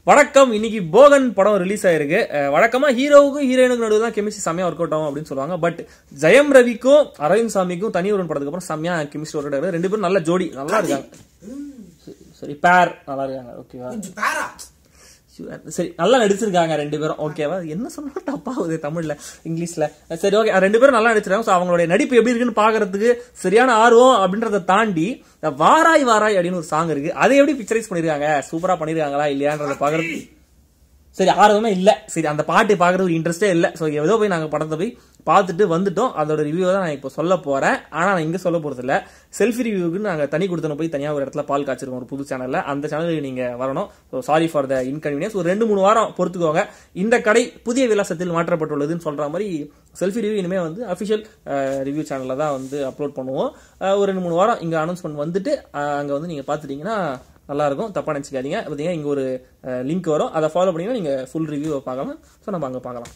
வணக்கம். இன்னைக்கு போகன் படம் ரிலீஸ் ஆயிருக்கு. வழக்கமா ஹீரோவுக்கும் ஹீரோயினுக்கும் நடுவு தான் கெமிஸ்ட்ரி செம்மையா ஒர்க் அவுட் ஆகும் அப்படின்னு சொல்லுவாங்க. பட் ஜெயம் ரவிக்கும் அரவிந்த் சாமிக்கும் தனி ஒருவன் படத்துக்கு அப்புறம் செம்மையா கெமிஸ்ட்ரி ஒர்க் அவுட். ரெண்டு பேரும் நல்ல ஜோடி, நல்லா இருக்காங்க. சரி, பேர் நல்லா இருக்காங்க. ஓகேவா? சரி, நல்லா நடிச்சிருக்காங்க ரெண்டு பேரும். ஓகேவா? என்ன சொன்னா தப்பாகுது தமிழ்ல இங்கிலீஷ்ல. சரி, ஓகே, ரெண்டு பேரும் நல்லா நடிச்சிருக்காங்க. அவங்களுடைய நடிப்பு எப்படி இருக்குன்னு பாக்குறதுக்கு சரியான ஆர்வம். அப்படின்றத தாண்டி வாராய் வாராய் அப்படின்னு ஒரு சாங் இருக்கு. அதை எப்படி பிக்சரைஸ் பண்ணிருக்காங்க, சூப்பரா பண்ணிருக்காங்களா இல்லையான்றத பாக்குறது சரி ஆர்வமே இல்ல. சரி, அந்த பாட்டு பாக்குறது ஒரு இன்ட்ரெஸ்டே இல்ல. சோ ஏதோ போய் நாங்க படத்தை போய் பார்த்துட்டு வந்துட்டோம். அதோட ரிவ்யூ தான் நான் இப்போ சொல்ல போறேன். ஆனா நான் இங்க சொல்ல போறது இல்ல. செல்ஃபி ரிவ்யூக்கு நாங்க தனி கொடுத்தன போய் தனியா ஒரு இடத்துல பால் காய்ச்சிருக்கோம், ஒரு புது சேனல்ல. அந்த சேனலுக்கு நீங்க வரணும். Sorry for the inconvenience. ஒரு 2-3 வாரம் பொறுத்துக்கோங்க. இந்த கடை புதிய விலாசத்தில் மாற்றப்பட்டுள்ளதுன்னு சொல்ற மாதிரி செல்ஃபி ரிவ்யூ இனிமே வந்து அபிஷியல் ரிவ்யூ சேனல்ல தான் வந்து அப்லோட் பண்ணுவோம். ஒரு 2-3 வாரம் இங்க அனௌன்ஸ்மெண்ட் வந்துட்டு அங்க வந்து நீங்க பாத்துட்டீங்கன்னா நல்லா இருக்கும். தப்பா நினைச்சுக்காதீங்க. பாத்தீங்கன்னா இங்க ஒரு லிங்க் வரும், அதை ஃபாலோ பண்ணீங்கன்னா நீங்க ஃபுல் ரிவ்யூ பார்க்கலாம். ஸோ நம்ம அங்க பார்க்கலாம்.